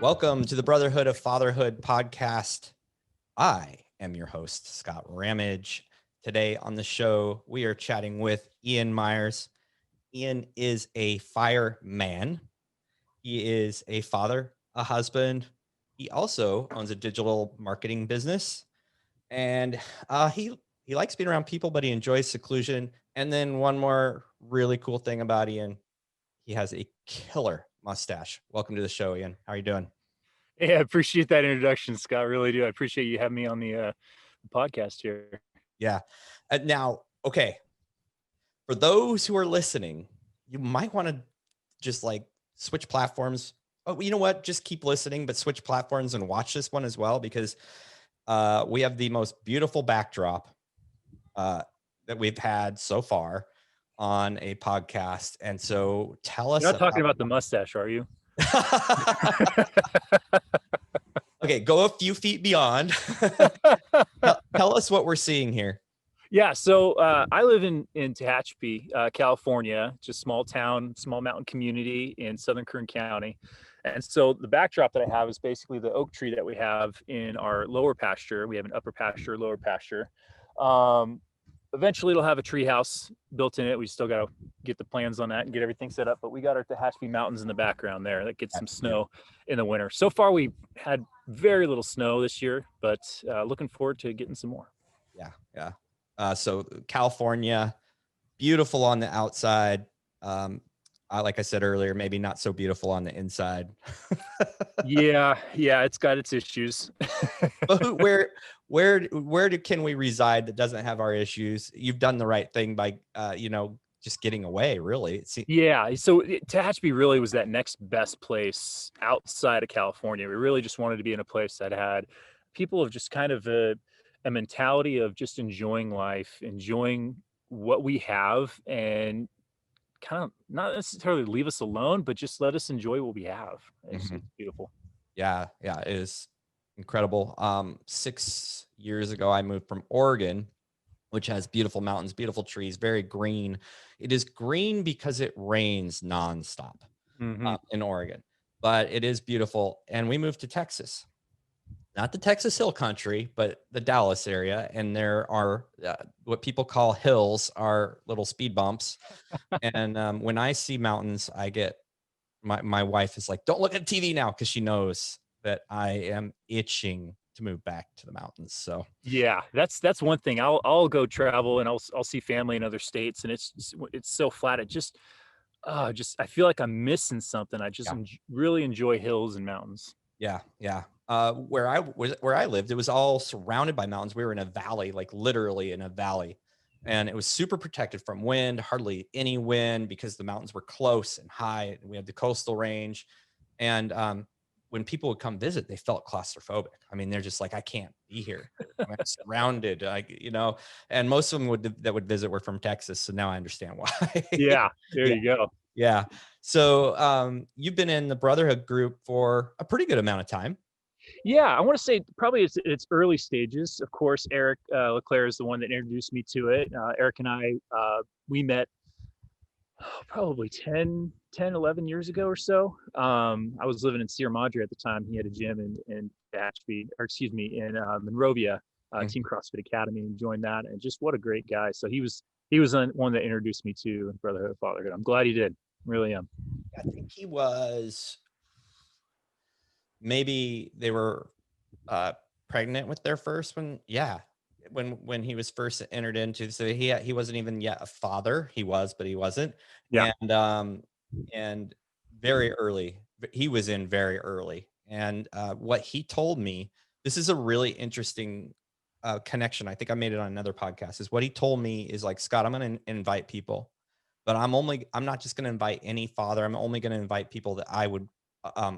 Welcome to the Brotherhood of Fatherhood podcast. I am your host, Scott Ramage. Today on the show, we are chatting with Ian Meyers. Ian is a fireman. He is a father, a husband. He also owns a digital marketing business. And he likes being around people, but he enjoys seclusion. And then one more really cool thing about Ian, he has a killer mustache. Welcome to the show, Ian. How are you doing? Yeah, I appreciate that introduction, Scott. Really do. I appreciate you having me on the podcast here. Yeah. Now, okay. For those who are listening, you might want to just like switch platforms. Oh, you know what? Just keep listening, but switch platforms and watch this one as well, because we have the most beautiful backdrop that we've had so far on a podcast. And so tell us. You're not talking about the mustache, are you? Okay, go a few feet beyond. Tell us what we're seeing here. Yeah, so I live in Tehachapi, California, just small town, small mountain community in southern Kern County. And so the backdrop that I have is basically the oak tree that we have in our lower pasture. We have an upper pasture, lower pasture. Eventually it'll have a tree house built in it. We still got to get the plans on that and get everything set up, but we got our Tehachapi Mountains in the background there that gets some snow in the winter. So far we had very little snow this year, but looking forward to getting some more. Yeah. So California, beautiful on the outside. Like I said earlier, maybe not so beautiful on the inside. yeah, it's got its issues. But where can we reside that doesn't have our issues? You've done the right thing by just getting away, really. Yeah, so Tehachapi really was that next best place outside of California. We really just wanted to be in a place that had people of just kind of a mentality of just enjoying life, enjoying what we have, and kind of not necessarily leave us alone, but just let us enjoy what we have. It's beautiful. Yeah, it is incredible. 6 years ago, I moved from Oregon, which has beautiful mountains, beautiful trees, very green. It is green because it rains nonstop in Oregon, but it is beautiful. And we moved to Texas, not the Texas Hill Country, but the Dallas area. And there are what people call hills, are little speed bumps. And when I see mountains, I get my wife is like, don't look at TV now, because she knows that I am itching to move back to the mountains. So yeah, that's one thing. I'll go travel and I'll see family in other states, and it's so flat. It just I feel like I'm missing something. I just really enjoy hills and mountains. Yeah. Where I lived, it was all surrounded by mountains. We were in a valley, like literally in a valley, and it was super protected from wind, hardly any wind, because the mountains were close and high. We had the coastal range, and when people would come visit, they felt claustrophobic. I mean, they're just like, I can't be here. I'm surrounded, and most of them that would visit were from Texas. So now I understand why. Yeah, there you go. Yeah. So you've been in the Brotherhood group for a pretty good amount of time. Yeah, I want to say probably it's early stages. Of course, Eric Leclerc is the one that introduced me to it. Eric and I, we met probably 11 years ago or so. I was living in Sierra Madre at the time. He had a gym in Monrovia, Team CrossFit Academy, and joined that. And just what a great guy. So he was the one that introduced me to Brotherhood of Fatherhood. I'm glad he did. Really am. I think he was, maybe they were pregnant with their first one. Yeah. When he was first entered into, so he wasn't even yet a father. He was, but he wasn't. Yeah. And very early, he was in very early. And what he told me, this is a really interesting connection. I think I made it on another podcast. Is what he told me is like, Scott, I'm going to invite people, but I'm not just going to invite any father. I'm only going to invite people that I would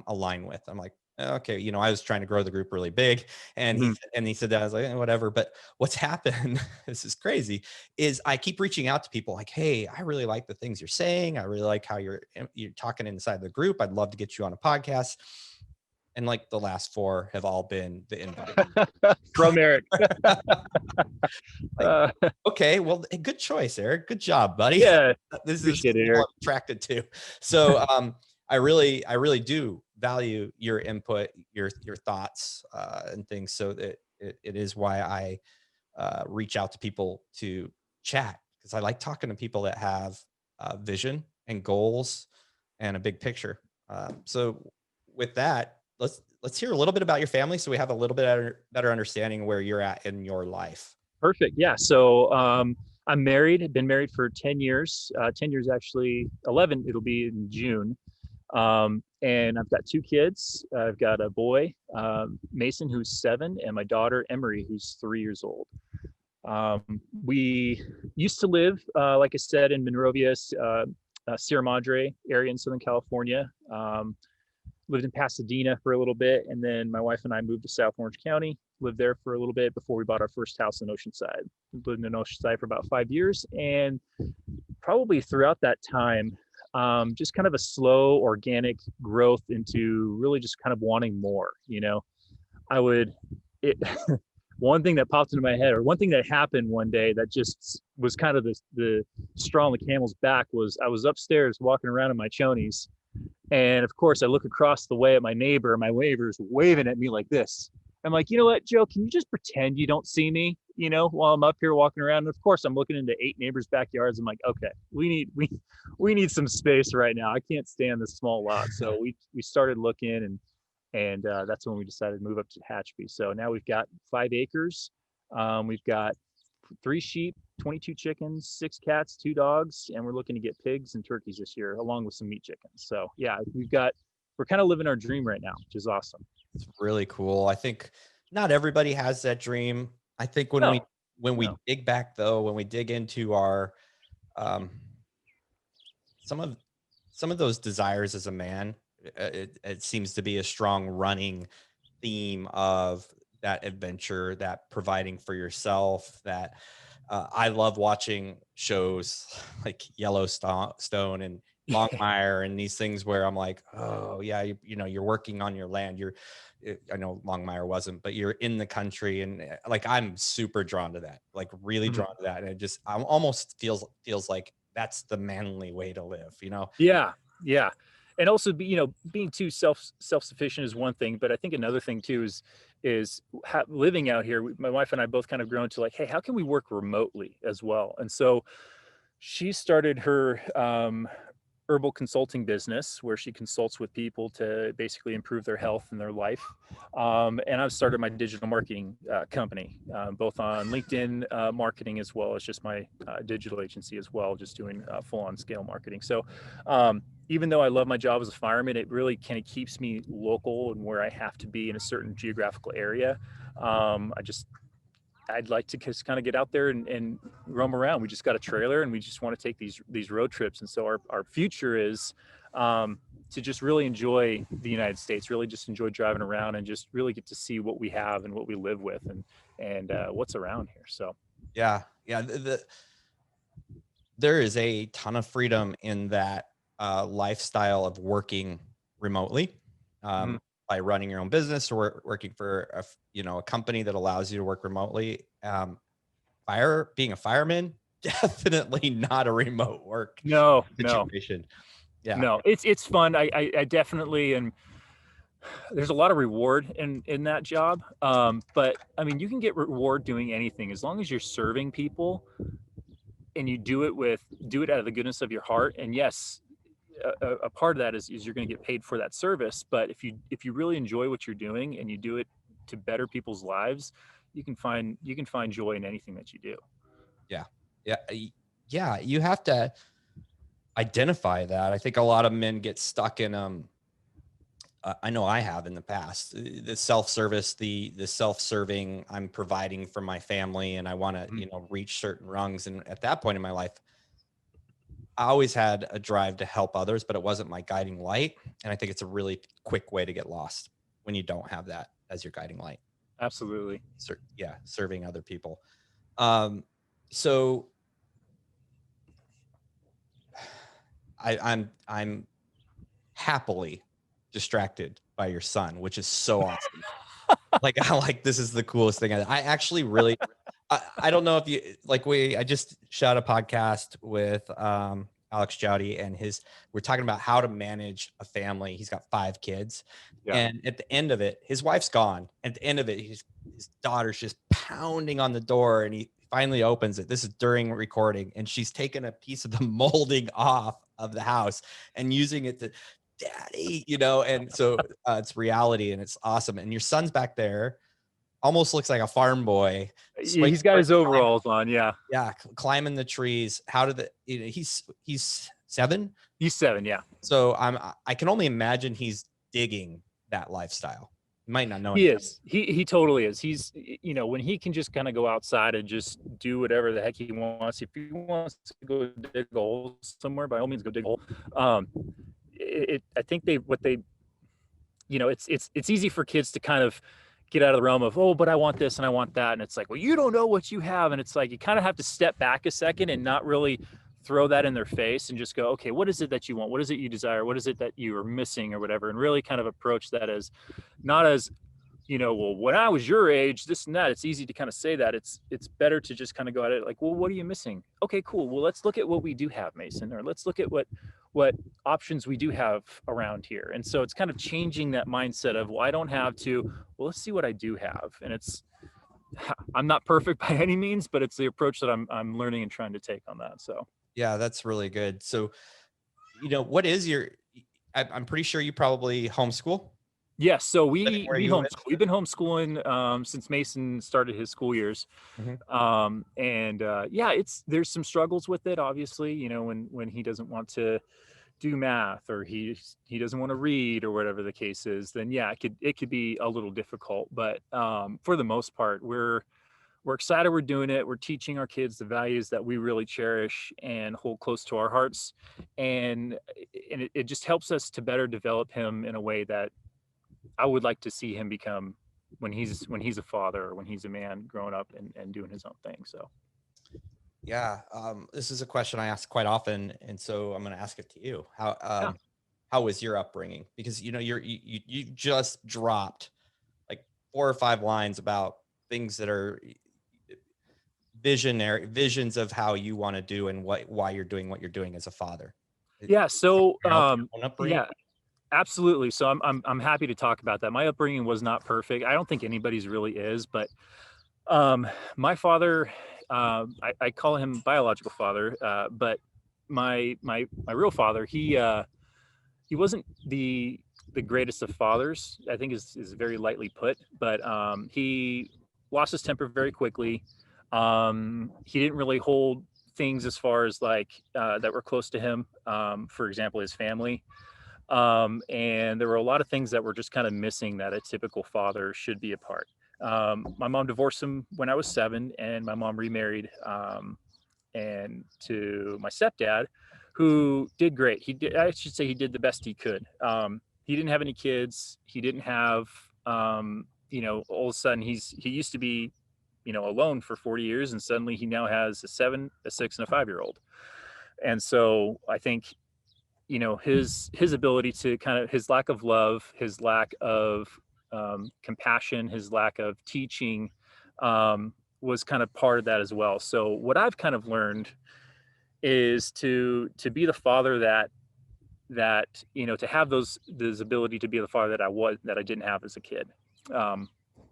align with. I'm like, okay, I was trying to grow the group really big, and he said that. I was like, whatever. But what's happened, this is crazy, is I keep reaching out to people like, hey, I really like the things you're saying. I really like how you're talking inside the group. I'd love to get you on a podcast. And like the last 4 have all been the invite from Eric. Okay, well, good choice, Eric. Good job, buddy. Yeah, this is what I'm attracted to. So I really do value your input, your thoughts, and things. So that it is why I reach out to people to chat, because I like talking to people that have vision and goals and a big picture. So with that, let's hear a little bit about your family, so we have a little bit better understanding where you're at in your life. Perfect. Yeah. So I'm married. I've been married for 10 years. 10 years actually. 11. It'll be in June. And I've got two kids. I've got a boy, Mason, who's 7, and my daughter Emery, who's 3 years old. We used to live, like I said, in Monrovia, Sierra Madre area in Southern California. Lived in Pasadena for a little bit, and then my wife and I moved to South Orange County, lived there for a little bit before we bought our first house in Oceanside. We lived in Oceanside for about 5 years, and probably throughout that time, just kind of a slow organic growth into really just kind of wanting more. I would, it, one thing that popped into my head, or one thing that happened one day that just was kind of the straw on the camel's back, was I was upstairs walking around in my chonies. And of course, I look across the way at my neighbor's waving at me like this. I'm like, you know what, Joe, can you just pretend you don't see me, while I'm up here walking around? And of course, I'm looking into 8 neighbors' backyards. I'm like, okay, we need some space right now. I can't stand this small lot. So we started looking, and that's when we decided to move up to Hatchby. So now we've got 5 acres. We've got 3 sheep, 22 chickens, 6 cats, 2 dogs, and we're looking to get pigs and turkeys this year, along with some meat chickens. So yeah, we're kind of living our dream right now, which is awesome. It's really cool. I think not everybody has that dream. I think when we No. dig back, though, when we dig into our um, some of those desires as a man, it seems to be a strong running theme of that adventure, that providing for yourself. That I love watching shows like Yellowstone and Longmire and these things where I'm like, oh yeah, you're working on your land. I know Longmire wasn't, but you're in the country, and like I'm super drawn to that, like really Mhm. drawn to that, and I almost feels like that's the manly way to live. Yeah, yeah. And also, being too self-sufficient is one thing, but I think another thing too is living out here. My wife and I both kind of grown to like, hey, how can we work remotely as well? And so she started her herbal consulting business where she consults with people to basically improve their health and their life. And I've started my digital marketing company, both on LinkedIn marketing, as well as just my digital agency as well, just doing full on scale marketing. So even though I love my job as a fireman, it really kind of keeps me local and where I have to be in a certain geographical area. I'd like to just kind of get out there and roam around. We just got a trailer and we just want to take these road trips. And so our future is to just really enjoy the United States, really just enjoy driving around and just really get to see what we have and what we live with and what's around here. So Yeah. There is a ton of freedom in that lifestyle of working remotely, mhm. by running your own business or working for a company that allows you to work remotely. Being a fireman, definitely not a remote work No, situation. Yeah. it's fun. I definitely, and there's a lot of reward in that job. But I mean, you can get reward doing anything as long as you're serving people and you do it out of the goodness of your heart. And yes, a part of that is you're going to get paid for that service. But if you really enjoy what you're doing and you do it to better people's lives, you can find joy in anything that you do. Yeah. Yeah. Yeah. You have to identify that. I think a lot of men get stuck in I know I have in the past, the self-service, the self-serving. I'm providing for my family, and I want to, Mhm. reach certain rungs. And at that point in my life, I always had a drive to help others, but it wasn't my guiding light. And I think it's a really quick way to get lost when you don't have that as your guiding light. Absolutely. Yeah, serving other people. Um, so I'm happily distracted by your son, which is so awesome. Like, I like, this is the coolest thing. I actually really, I don't know if you like, I just shot a podcast with Alex Jowdy, and we're talking about how to manage a family. He's got 5 kids. Yeah. And at the end of it, his wife's gone. At the end of it, his daughter's just pounding on the door, and he finally opens it. This is during recording, and she's taken a piece of the molding off of the house and using it to, daddy, and so it's reality, and it's awesome. And your son's back there, almost looks like a farm boy, Yeah, he's got his overalls on. Yeah. yeah, climbing the trees. How did he's 7? He's 7. Yeah. So I can only imagine he's digging that lifestyle. You might not know He him. is. He totally is. He's, when he can just kind of go outside and just do whatever the heck he wants. If he wants to go dig a hole somewhere, by all means, go dig a hole. I think it's easy for kids to kind of get out of the realm of, oh, but I want this and I want that. And it's like, well, you don't know what you have. And it's like, you kind of have to step back a second and not really throw that in their face and just go, okay, what is it that you want? What is it you desire? What is it that you are missing or whatever? And really kind of approach that as not as, well, when I was your age, this and that. It's easy to kind of say that. It's better to just kind of go at it like, well, what are you missing? Okay, cool. Well, let's look at what we do have, Mason, or let's look at what options we do have around here. And so it's kind of changing that mindset of, well, I don't have to, well, let's see what I do have. And I'm not perfect by any means, but it's the approach that I'm learning and trying to take on that. So Yeah, that's really good. So, what is I'm pretty sure you probably homeschool. yes, so we you live? homeschool. We've been homeschooling since Mason started his school years. Mhm. Yeah, there's some struggles with it, obviously, when he doesn't want to do math or he doesn't want to read or whatever the case is, then yeah, it could be a little difficult. But for the most part, we're excited we're doing it. We're teaching our kids the values that we really cherish and hold close to our hearts. And it just helps us to better develop him in a way that I would like to see him become when he's a father or when he's a man growing up and doing his own thing. So Yeah, this is a question I ask quite often, and so I'm going to ask it to you. yeah. How was your upbringing? Because you just dropped like 4 or 5 lines about things that are visions of how you want to do and why you're doing what you're doing as a father. Yeah. So Your own upbringing? yeah, absolutely. So I'm happy to talk about that. My upbringing was not perfect. I don't think anybody's really is, but my father, I call him biological father, but my real father, he wasn't the greatest of fathers. I think is very lightly put, but he lost his temper very quickly. He didn't really hold things as far as like that were close to him. For example, his family. And there were a lot of things that were just kind of missing that a typical father should be a part. My mom divorced him when I was 7, and my mom remarried and to my stepdad, who did great. I should say he did the best he could. He didn't have any kids. He didn't have, all of a sudden he used to be, alone for 40 years, and suddenly he now has a 7, a 6, and a 5-year-old. And so I think, his ability to kind of, his lack of love, his lack of compassion, his lack of teaching was kind of part of that as well. So what I've kind of learned is to be the father that to have this ability to be the father that I didn't have as a kid.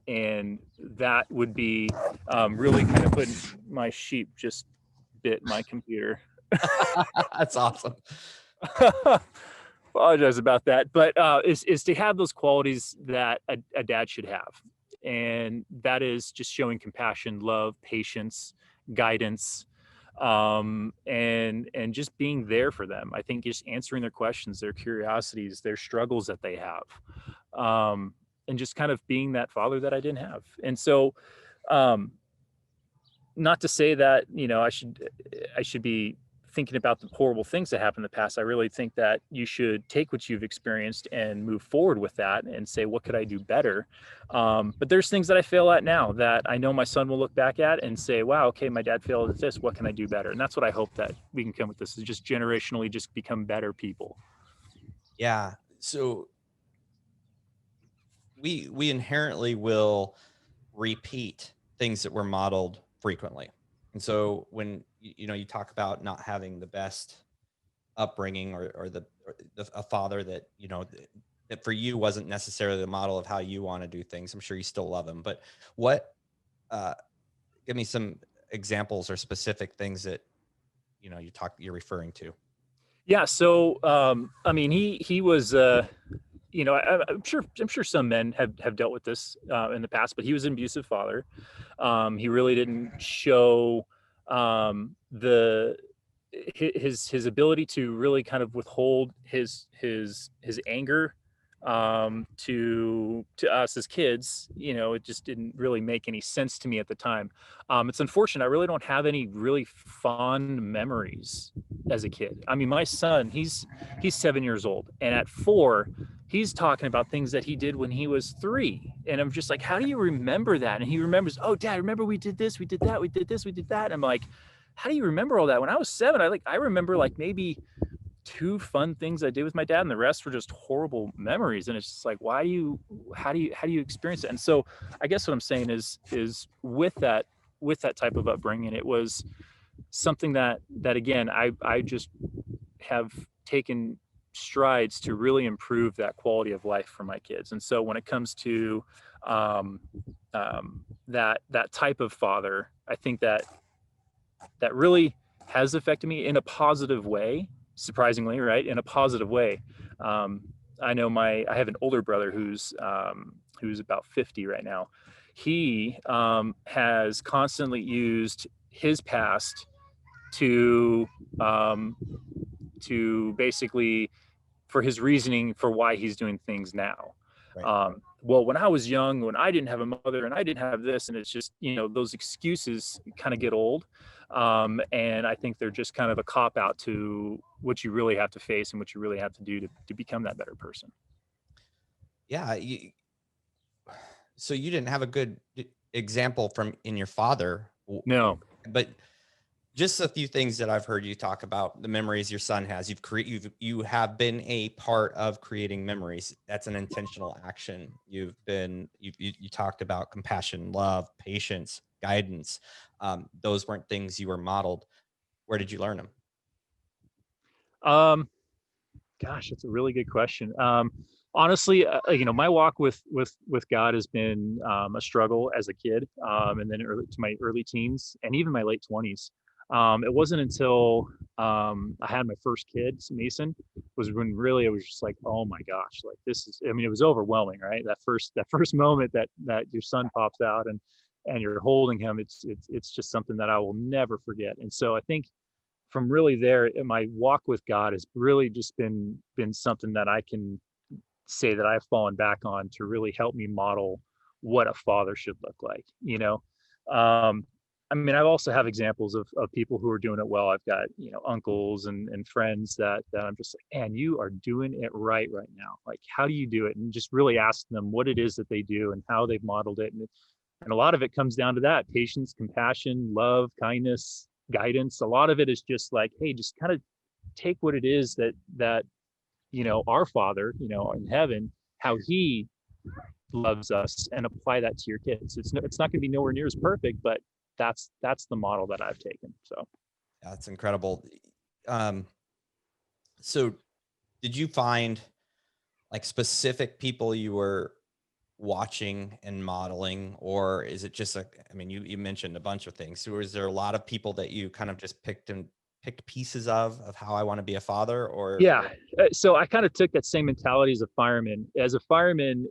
And that would be really kind of putting, my sheep just bit my computer. That's awesome. Apologize about that, but is to have those qualities that a dad should have, and that is just showing compassion, love, patience, guidance, and just being there for them. I think just answering their questions, their curiosities, their struggles that they have, and just kind of being that father that I didn't have. And so, not to say that I should be thinking about the horrible things that happened in the past. I really think that you should take what you've experienced and move forward with that and say, what could I do better? But there's things that I fail at now that I know my son will look back at and say, wow, okay, my dad failed at this. What can I do better? And that's what I hope that we can come with this, is just generationally just become better people. Yeah. So we inherently will repeat things that were modeled frequently. And so when you talk about not having the best upbringing or a father that, that for you wasn't necessarily the model of how you want to do things. I'm sure you still love him, but what, uh, give me some examples or specific things that, you're referring to. Yeah. So, I mean, he was, I'm sure some men have dealt with this in the past, but he was an abusive father. He really didn't show the his ability to really kind of withhold his anger to us as kids. It just didn't really make any sense to me at the time. It's unfortunate. I really don't have any really fond memories as a kid. I mean, my son, he's 7 years old, and at 4, he's talking about things that he did when he was 3, and I'm just like, how do you remember that? And he remembers, oh, Dad, remember we did this, we did that, we did this, we did that. And I'm like, how do you remember all that? When I was 7, I remember like maybe 2 fun things I did with my dad, and the rest were just horrible memories. And it's just like, how do you experience it? And so I guess what I'm saying is with that type of upbringing, it was something that again, I just have taken strides to really improve that quality of life for my kids. And so when it comes to that type of father, I think that really has affected me in a positive way, surprisingly, right? In a positive way. I know I have an older brother who's about 50 right now. He has constantly used his past to basically for his reasoning for why he's doing things now. Right. Well, when I was young, when I didn't have a mother and I didn't have this, and it's just, those excuses kind of get old. And I think they're just kind of a cop out to what you really have to face and what you really have to do to become that better person. Yeah. So you didn't have a good example from in your father, No. but just a few things that I've heard you talk about, the memories your son has. You have been a part of creating memories. That's an intentional action. You talked about compassion, love, patience, guidance. Those weren't things you were modeled. Where did you learn them? Gosh, that's a really good question. Honestly, my walk with God has been a struggle as a kid, and then to my early teens and even my late 20s. It wasn't until I had my first kid, Mason, was when really it was just like, oh my gosh, like this is. I mean, it was overwhelming, right? That first moment that your son pops out and you're holding him, it's just something that I will never forget. And so I think from really there, my walk with God has really just been something that I can say that I've fallen back on to really help me model what a father should look like. I mean, I also have examples of people who are doing it well. I've got, uncles and friends that I'm just like, man, you are doing it right now. Like, how do you do it? And just really ask them what it is that they do and how they've modeled it. And a lot of it comes down to that: patience, compassion, love, kindness, guidance. A lot of it is just like, hey, just kind of take what it is that our Father, in heaven, how He loves us, and apply that to your kids. It's not going to be nowhere near as perfect, but that's the model that I've taken. So That's incredible. Um, so did you find like specific people you were watching and modeling, or is it just like, I mean, you mentioned a bunch of things. So is there a lot of people that you kind of just picked pieces of how I want to be a father, or? yeah, so I kind of took that same mentality as a fireman. As a fireman,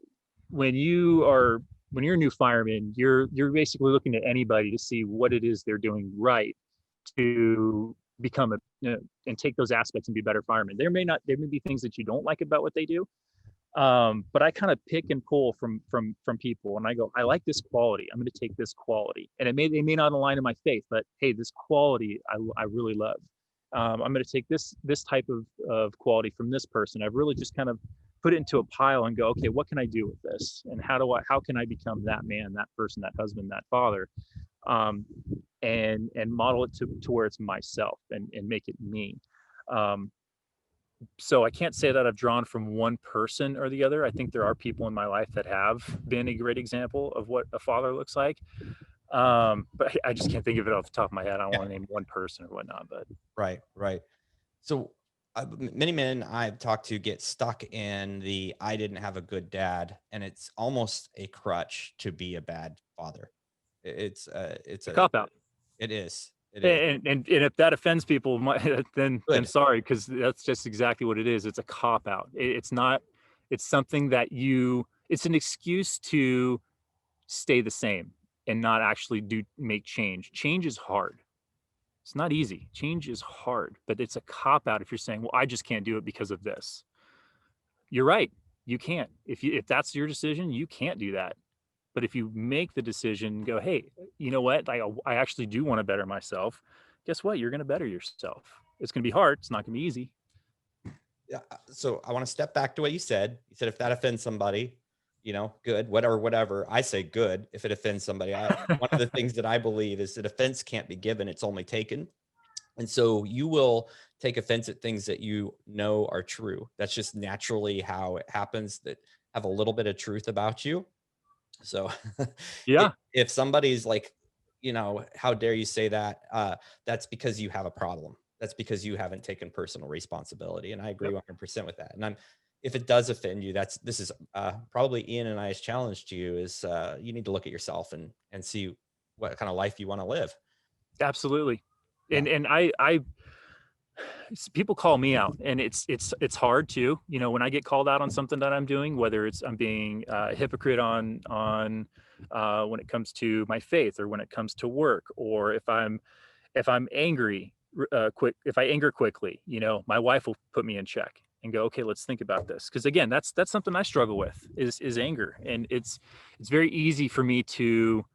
when you're a new fireman, you're basically looking at anybody to see what it is they're doing right to become and take those aspects and be better firemen. There may be things that you don't like about what they do, but I kind of pick and pull from people, and I go, I like this quality, I'm going to take this quality, and they may not align in my faith, but hey, this quality I really love. I'm going to take this type of quality from this person. I've really just kind of put it into a pile and go, okay, what can I do with this, and how can I become that man, that person, that husband, that father, and model it to where it's myself and make it me. So I can't say that I've drawn from one person or the other. I think there are people in my life that have been a great example of what a father looks like. But I just can't think of it off the top of my head. I don't want to name one person or whatnot, but Right. So Many men I've talked to get stuck in the I didn't have a good dad, and it's almost a crutch to be a bad father. It's A a cop out. it is it is And if that offends people, then good. sorry, because that's just exactly what it is. It's a cop out. It's not. It's something that it's an excuse to stay the same and not actually make change. Change is hard. It's not easy. Change is hard, but it's a cop out if you're saying, "Well, I just can't do it because of this." You're right. You can't. If that's your decision, you can't do that. But if you make the decision, go, hey, you know what? I actually do want to better myself. Guess what? You're going to better yourself. It's going to be hard. It's not going to be easy. Yeah. So I want to step back to what you said. You said if that offends somebody, good, whatever, whatever. I say good if it offends somebody. One of the things that I believe is that offense can't be given; it's only taken. And so you will take offense at things that you know are true. That's just naturally how it happens. That have a little bit of truth about you. So Yeah, if somebody's like, how dare you say that? That's because you have a problem. That's because you haven't taken personal responsibility. And I agree yep, 100% with that. And if it does offend you, this is probably Ian and I's challenge to you is you need to look at yourself and see what kind of life you want to live. absolutely. Yeah. And I people call me out, and it's hard too. When I get called out on something that I'm doing, whether it's I'm being a hypocrite on when it comes to my faith, or when it comes to work, or if I'm angry if I anger quickly, my wife will put me in check and go, okay, let's think about this. Because again, that's something I struggle with is anger. And it's very easy for me to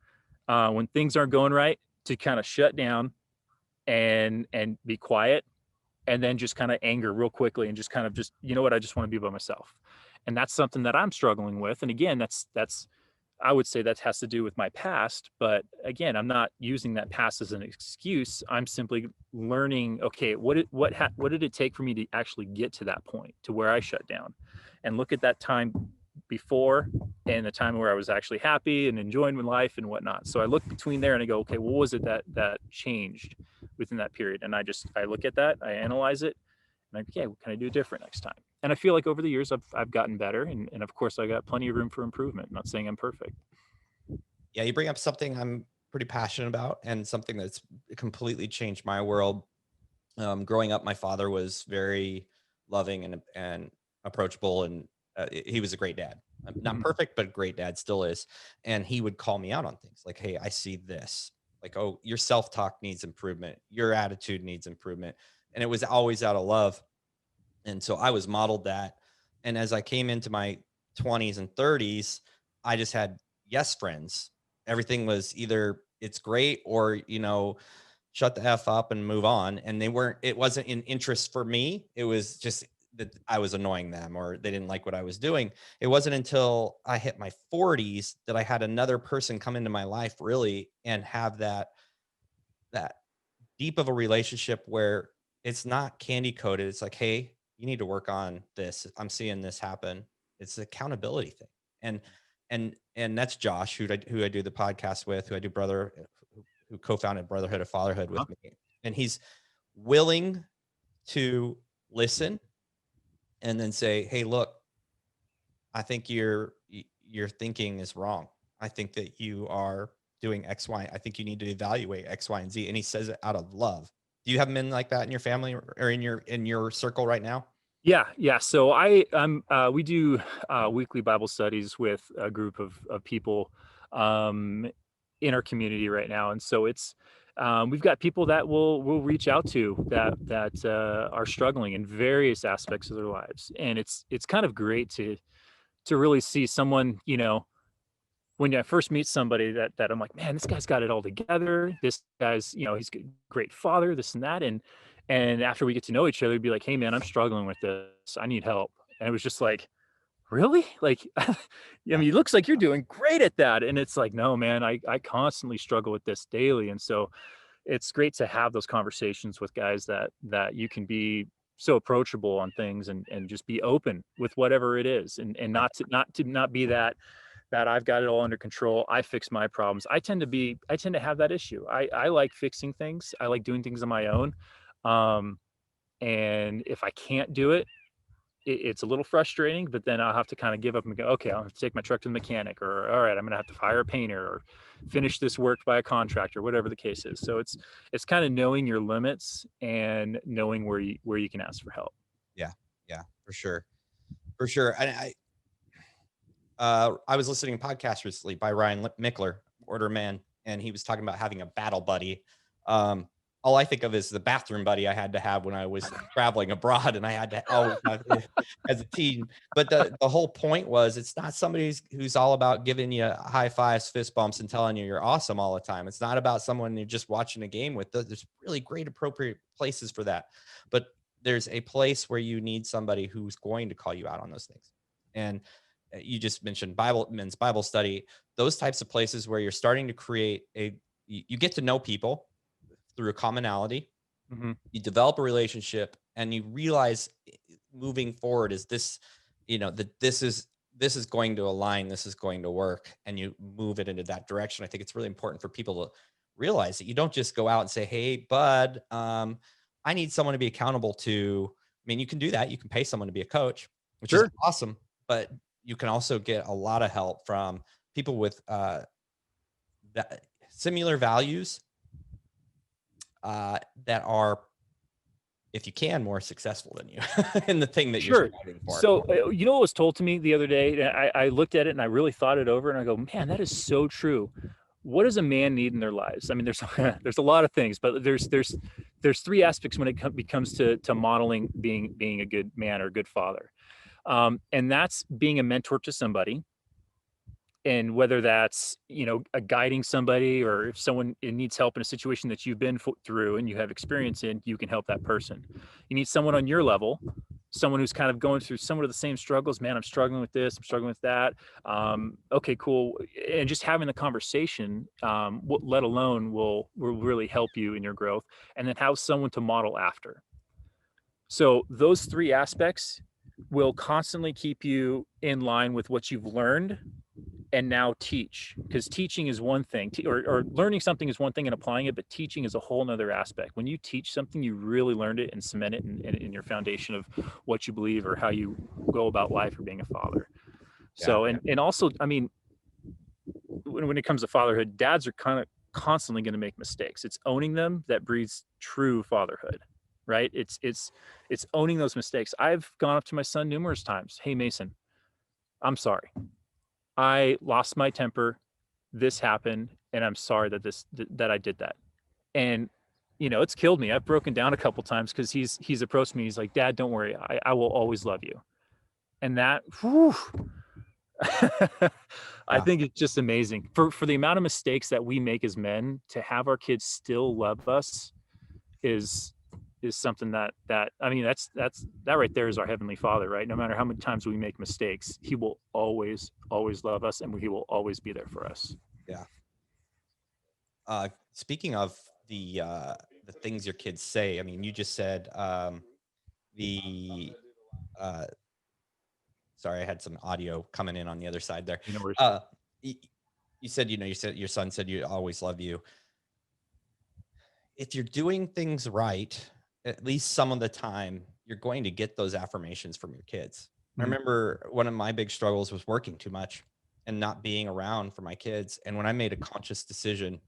when things aren't going right, to kind of shut down and be quiet, and then just kind of anger real quickly, and just kind of just, you know what, I just want to be by myself. And that's something that I'm struggling with. And again, that's I would say that has to do with my past, but again, I'm not using that past as an excuse. I'm simply learning, okay, what did it take for me to actually get to that point, to where I shut down, and look at that time before, and the time where I was actually happy and enjoying my life and whatnot. So I look between there and I go, okay, what was it that changed within that period? And I look at that, I analyze it, and I'm like, okay, what can I do different next time? And I feel like over the years I've gotten better, and of course I got plenty of room for improvement. I'm not saying I'm perfect. Yeah, you bring up something I'm pretty passionate about and something that's completely changed my world. Growing up, my father was very loving and approachable, and he was a great dad. Not Mhm. perfect, but great dad still is. And he would call me out on things like, "Hey, I see this. Like, oh, your self talk needs improvement. Your attitude needs improvement." And it was always out of love. And so I was modeled that. And as I came into my 20s and 30s, I just had yes friends. Everything was either it's great or, shut the F up and move on. And it wasn't in interest for me. It was just that I was annoying them or they didn't like what I was doing. It wasn't until I hit my 40s that I had another person come into my life really and have that deep of a relationship where it's not candy coated. It's like, hey, you need to work on this. I'm seeing this happen. It's an accountability thing. And that's Josh, who I do the podcast with, who I do who co-founded Brotherhood of Fatherhood Uh-huh. with me. And he's willing to listen and then say, hey, look, I think your thinking is wrong. I think that you are doing X, Y. I think you need to evaluate X, Y, and Z. And he says it out of love. Do you have men like that in your family or in your circle right now? Yeah. So we do weekly Bible studies with a group of people um, in our community right now, and so we've got people that we'll reach out to that are struggling in various aspects of their lives, and it's kind of great to really see someone, when I first meet somebody that I'm like, man, this guy's got it all together. This guy's, he's a great father, this and that. And after we get to know each other, he'd be like, hey man, I'm struggling with this. I need help. And it was just like, really? Like, I Yeah. mean, it looks like you're doing great at that. And it's like, no, man, I constantly struggle with this daily. And so it's great to have those conversations with guys that you can be so approachable on things, and just be open with whatever it is, and not be that I've got it all under control. I fix my problems. I tend to have that issue. I like fixing things. I like doing things on my own. Um, And if I can't do it, it's a little frustrating, but then I'll have to kind of give up and go, okay, I'll have to take my truck to the mechanic, or all right, I'm gonna have to hire a painter or finish this work by a contractor, whatever the case is. So it's kind of knowing your limits and knowing where you can ask for help. Yeah. Yeah, for sure. For sure. And I was listening to a podcast recently by Ryan Mickler, Order Man, and he was talking about having a battle buddy. Um, all I think of is the bathroom buddy I had to have when I was traveling abroad, and I had to always have as a teen. But the whole point was, it's not somebody who's all about giving you high fives, fist bumps, and telling you you're awesome all the time. It's not about someone you're just watching a game with. There's really great, appropriate places for that, but there's a place where you need somebody who's going to call you out on those things. And you just mentioned men's Bible study, those types of places where you're starting to create you get to know people through a commonality. Mm-hmm. You develop a relationship, and you realize moving forward is this, that this is going to align, this is going to work, and you move it into that direction. I think it's really important for people to realize that you don't just go out and say, hey, bud, I need someone to be accountable to. I mean, you can do that. You can pay someone to be a coach, which is awesome, but you can also get a lot of help from people with similar values that are, if you can, more successful than you in the thing that you're striving for. So, you know what was told to me the other day? I looked at it and I really thought it over, and I go, man, that is so true. What does a man need in their lives? I mean, there's there's a lot of things, but there's three aspects when it comes to modeling being a good man or a good father. And that's being a mentor to somebody. And whether that's, a guiding somebody, or if someone needs help in a situation that you've been through and you have experience in, you can help that person. You need someone on your level, someone who's kind of going through some of the same struggles. Man, I'm struggling with this, I'm struggling with that. Okay, cool. And just having the conversation, let alone will really help you in your growth. And then have someone to model after. So those three aspects will constantly keep you in line with what you've learned and now teach, because teaching is one thing, or learning something is one thing and applying it, but teaching is a whole nother aspect. When you teach something, you really learned it and cement it in your foundation of what you believe or how you go about life or being a father. Yeah. So, and also, I mean, when it comes to fatherhood, dads are kind of constantly going to make mistakes. It's owning them that breeds true fatherhood, right? It's owning those mistakes. I've gone up to my son numerous times. Hey, Mason, I'm sorry. I lost my temper. This happened, and I'm sorry that I did that. And it's killed me. I've broken down a couple times because he's approached me. He's like, Dad, don't worry. I will always love you. And that, whew, I think it's just amazing for the amount of mistakes that we make as men. To have our kids still love us is something that I mean, that right there is our Heavenly Father, right? No matter how many times we make mistakes, He will always love us, and He will always be there for us. Yeah. Speaking of the things your kids say, I mean, you just said sorry, I had some audio coming in on the other side there. You said, your son said you always love you. If you're doing things right, at least some of the time, you're going to get those affirmations from your kids. Mm-hmm. I remember one of my big struggles was working too much and not being around for my kids. And when I made a conscious decision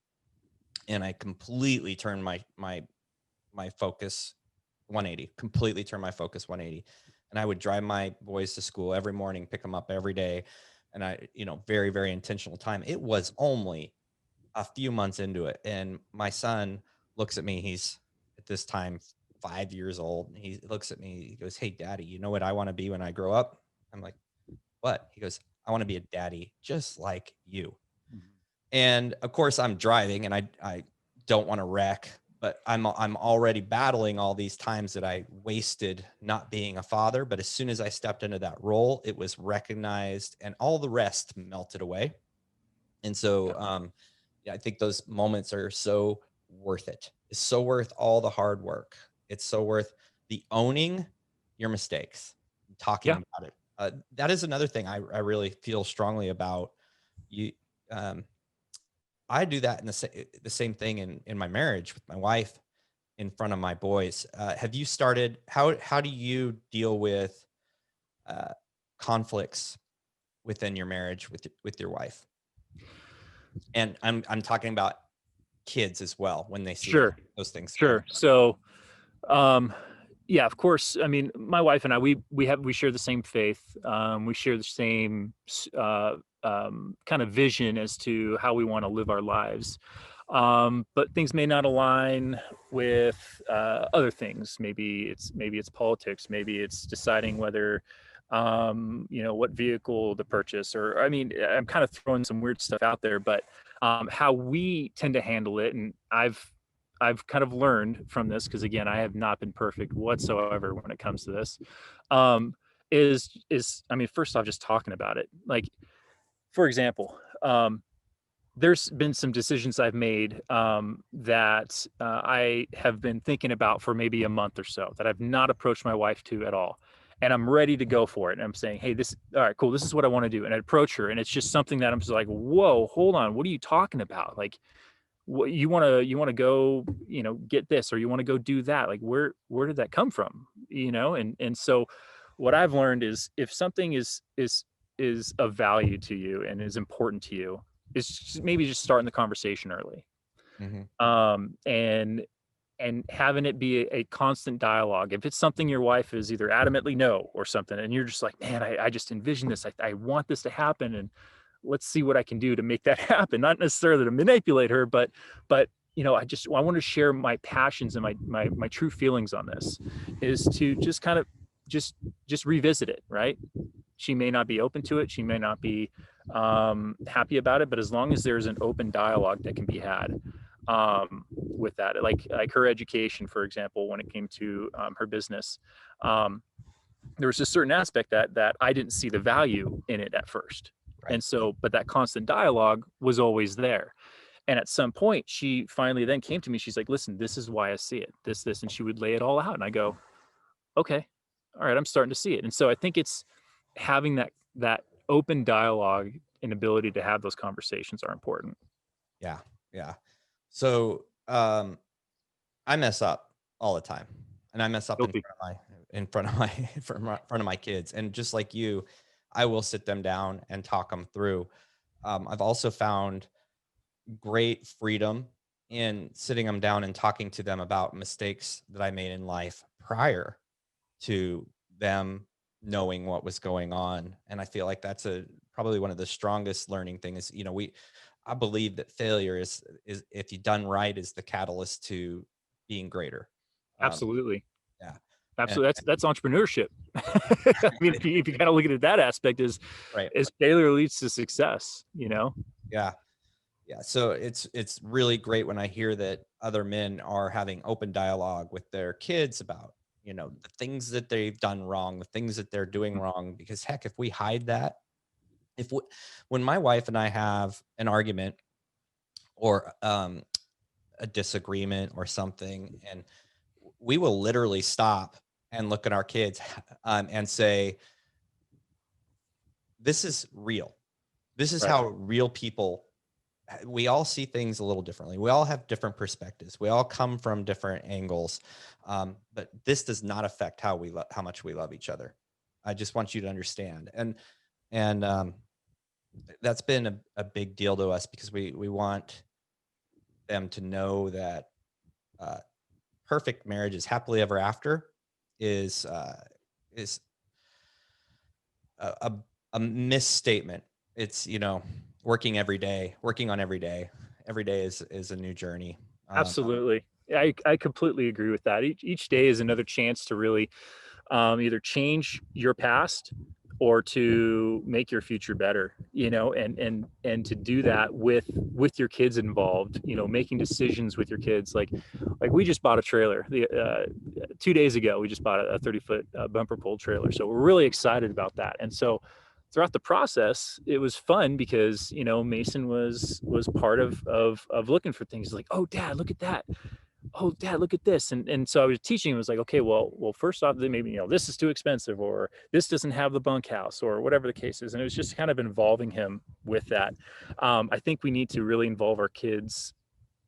and I completely turned my focus 180, completely turned my focus 180. And I would drive my boys to school every morning, pick them up every day. And I, very, very intentional time. It was only a few months into it. And my son looks at me. He's at this time 5 years old. And he looks at me. He goes, "Hey, Daddy, you know what I want to be when I grow up?" I'm like, "What?" He goes, "I want to be a daddy just like you." Mm-hmm. And of course, I'm driving, and I don't want to wreck, but I'm already battling all these times that I wasted not being a father. But as soon as I stepped into that role, it was recognized, and all the rest melted away. And so, I think those moments are so worth it. It's so worth all the hard work. It's so worth the owning your mistakes, talking about it. That is another thing I really feel strongly about. You, I do that in the same thing in my marriage with my wife. in front of my boys. Have you started? How do you deal with uh, conflicts within your marriage with your wife? And I'm talking about kids as well when they see Sure, those things happen. sure. So, um, yeah, of course. I mean, my wife and I, we share the same faith. We share the same kind of vision as to how we want to live our lives. But things may not align with other things. Maybe it's politics. Maybe it's deciding whether what vehicle to purchase. Or I mean, I'm kind of throwing some weird stuff out there, but how we tend to handle it, and I've kind of learned from this, because again, I have not been perfect whatsoever when it comes to this. Um, is I mean, first off, just talking about it. Like, for example, there's been some decisions I've made that I have been thinking about for maybe a month or so that I've not approached my wife to at all. And I'm ready to go for it. And I'm saying, hey, all right, cool. This is what I want to do. And I approach her, and it's just something that I'm just like, whoa, hold on. What are you talking about? Like, what you want to go, get this, or you want to go do that. Like, where did that come from? And so what I've learned is, if something is of value to you and is important to you, is maybe just starting the conversation early. Hmm. And having it be a constant dialogue. If it's something your wife is either adamantly no or something, and you're just like, man, I just envision this, I want this to happen, and let's see what I can do to make that happen. Not necessarily to manipulate her, but I want to share my passions and my true feelings on this, is to just kind of just revisit it, right? She may not be open to it. She may not be happy about it, but as long as there's an open dialogue that can be had with that, like her education, for example, when it came to her business, um, there was a certain aspect that I didn't see the value in it at first. Right. And so, but that constant dialogue was always there. And at some point, she finally then came to me. She's like, listen, this is why I see it, this, and she would lay it all out. And I go, okay, all right, I'm starting to see it. And so I think it's having that open dialogue and ability to have those conversations are important. Yeah. Yeah. So I mess up all the time, and I mess up Guilty. in front of my front of my kids. And just like you, I will sit them down and talk them through. I've also found great freedom in sitting them down and talking to them about mistakes that I made in life prior to them knowing what was going on. And I feel like that's probably one of the strongest learning things. I believe that failure is if you done right, is the catalyst to being greater. Um, Absolutely. yeah. And, Absolutely. That's entrepreneurship. I mean, if you kind of look at it that aspect, right. is failure leads to success. Yeah. Yeah. So it's really great when I hear that other men are having open dialogue with their kids about, the things that they've done wrong, the things that they're doing wrong. Because heck, if we hide that, if we, when my wife and I have an argument or a disagreement or something, and we will literally stop and look at our kids and say, this is real. This is Right. how real people, we all see things a little differently. We all have different perspectives. We all come from different angles. But this does not affect how much we love each other. I just want you to understand. And that's been a big deal to us, because we want them to know that uh, perfect marriage is happily ever after is a, a, a misstatement. It's, working on every day. Every day is a new journey. Absolutely. I completely agree with that. Each day is another chance to really either change your past or to make your future better, and to do that with your kids involved, making decisions with your kids. Like we just bought a trailer 2 days ago. We just bought a 30-foot bumper pull trailer. So we're really excited about that. And so throughout the process, it was fun because, Mason was part of looking for things like, oh, Dad, look at that. Oh, Dad, look at this. And so I was teaching him. It was like, okay, well, first off, then maybe, this is too expensive, or this doesn't have the bunkhouse, or whatever the case is. And it was just kind of involving him with that. I think we need to really involve our kids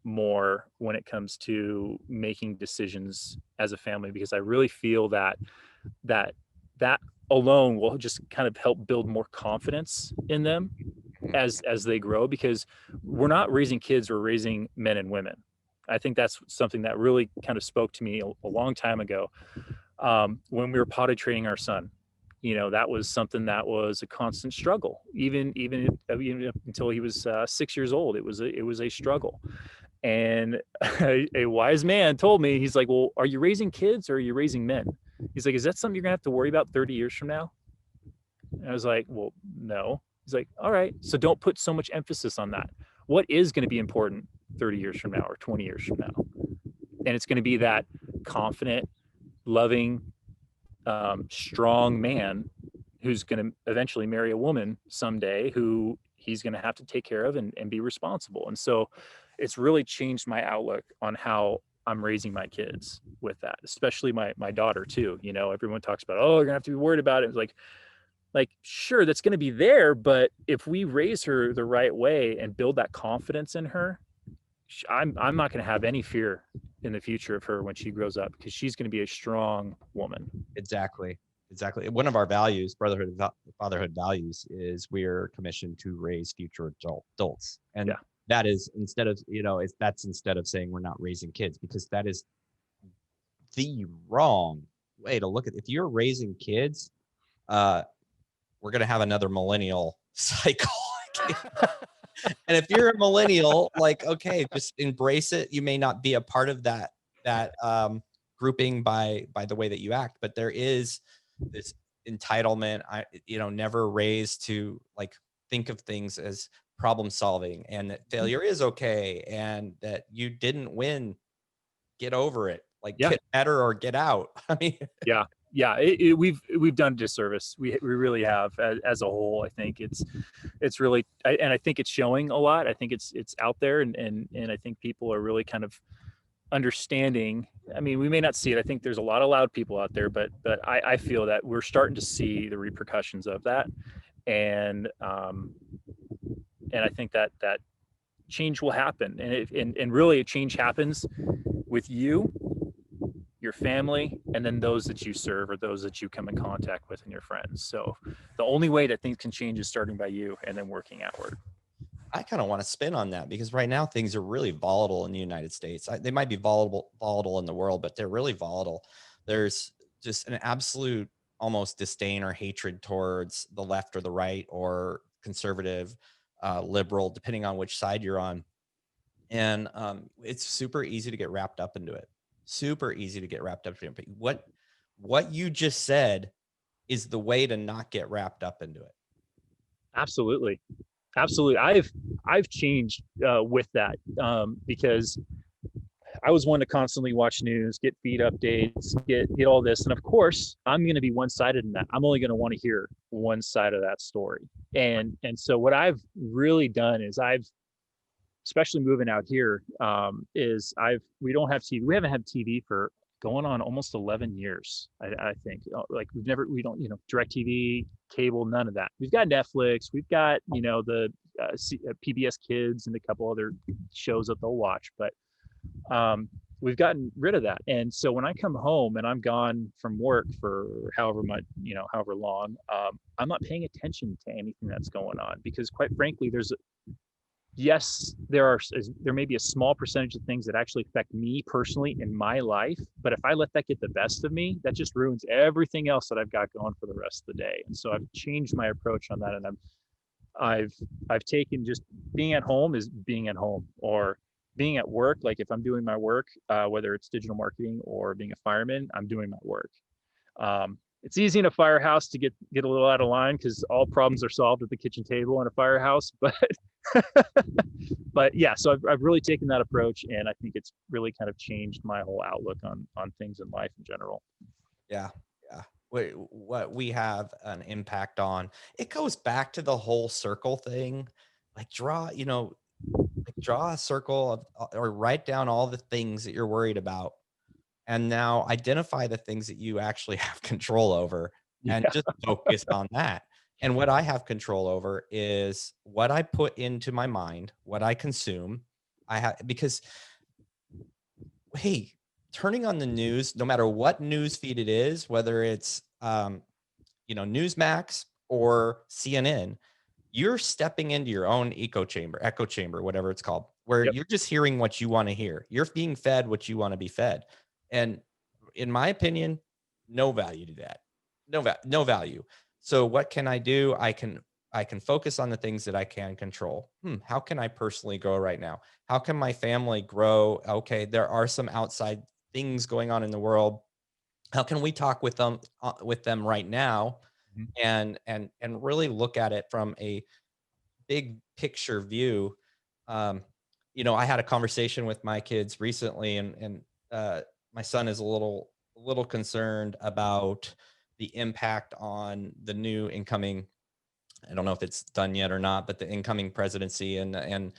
more when it comes to making decisions as a family, because I really feel that that that alone will just kind of help build more confidence in them Mhm. as they grow, because we're not raising kids, we're raising men and women. I think that's something that really kind of spoke to me a long time ago, when we were potty training our son. That was something that was a constant struggle, even until he was 6 years old. It was a struggle, and a wise man told me, he's like, "Well, are you raising kids or are you raising men?" He's like, "Is that something you're gonna have to worry about 30 years from now?" And I was like, "Well, no." He's like, "All right, so don't put so much emphasis on that. What is going to be important 30 years from now or 20 years from now?" And it's going to be that confident, loving, strong man who's going to eventually marry a woman someday who he's going to have to take care of and be responsible. And so it's really changed my outlook on how I'm raising my kids with that, especially my daughter too. Everyone talks about, oh, you're gonna have to be worried about it. It's like, sure, that's going to be there, but if we raise her the right way and build that confidence in her, I'm not going to have any fear in the future of her when she grows up, because she's going to be a strong woman. Exactly. Exactly. One of our values, Brotherhood of Fatherhood values, is we're commissioned to raise future adults. And Yeah. that is instead of, that's instead of saying we're not raising kids, because that is the wrong way to look at it. If you're raising kids, uh, we're going to have another millennial cycle. And if you're a millennial, like, okay, just embrace it. You may not be a part of that grouping by the way that you act, but there is this entitlement. Never raised to like think of things as problem solving, and that failure is okay, and that you didn't win, get over it, like Yeah. get better or get out. I mean, Yeah. Yeah. We've done a disservice. We really have, as a whole. I think it's really, and I think it's showing a lot. I think it's out there, and I think people are really kind of understanding. I mean, we may not see it. I think there's a lot of loud people out there, but I feel that we're starting to see the repercussions of that, and I think that change will happen, and really a change happens with you, your family, and then those that you serve or those that you come in contact with and your friends. So the only way that things can change is starting by you and then working outward. I kind of want to spin on that because right now things are really volatile in the United States. They might be volatile in the world, but they're really volatile. There's just an absolute almost disdain or hatred towards the left or the right or conservative, liberal, depending on which side you're on. And it's super easy to get wrapped up into it. Super easy to get wrapped up into it. But what you just said is the way to not get wrapped up into it. Absolutely. Absolutely. I've changed with that, because I was one to constantly watch news, get feed updates, get all this, and of course, I'm going to be one-sided in that. I'm only going to want to hear one side of that story, and so what I've really done is especially moving out here, we don't have TV. We haven't had TV for going on almost 11 years. I think, like we don't, direct TV, cable, none of that. We've got Netflix, we've got, the PBS Kids and a couple other shows that they'll watch, but we've gotten rid of that. And so when I come home and I'm gone from work for however much, however long, I'm not paying attention to anything that's going on, because quite frankly, yes, there may be a small percentage of things that actually affect me personally in my life, but if I let that get the best of me, that just ruins everything else that I've got going for the rest of the day. And so I've changed my approach on that, and I've taken just being at home is being at home, or being at work. Like if I'm doing my work, whether it's digital marketing or being a fireman, I'm doing my work. It's easy in a firehouse to get a little out of line because all problems are solved at the kitchen table in a firehouse, but but yeah, so I've really taken that approach, and I think it's really kind of changed my whole outlook on things in life in general. Yeah, yeah. What we have an impact on, it goes back to the whole circle thing. Like draw a circle of, or write down all the things that you're worried about. And now identify the things that you actually have control over and Yeah. just focus on that. And what I have control over is what I put into my mind, what I consume, Because, hey, turning on the news, no matter what news feed it is, whether it's, Newsmax or CNN, you're stepping into your own echo chamber, whatever it's called, where Yep. you're just hearing what you want to hear. You're being fed what you want to be fed. And in my opinion, no value to that. No value. So what can I do? I can focus on the things that I can control. How can I personally grow right now? How can my family grow? Okay, there are some outside things going on in the world. How can we talk with them right now, Mhm. and really look at it from a big picture view? um, I had a conversation with my kids recently, and my son is a little concerned about the impact on the new incoming. I don't know if it's done yet or not, but the incoming presidency, and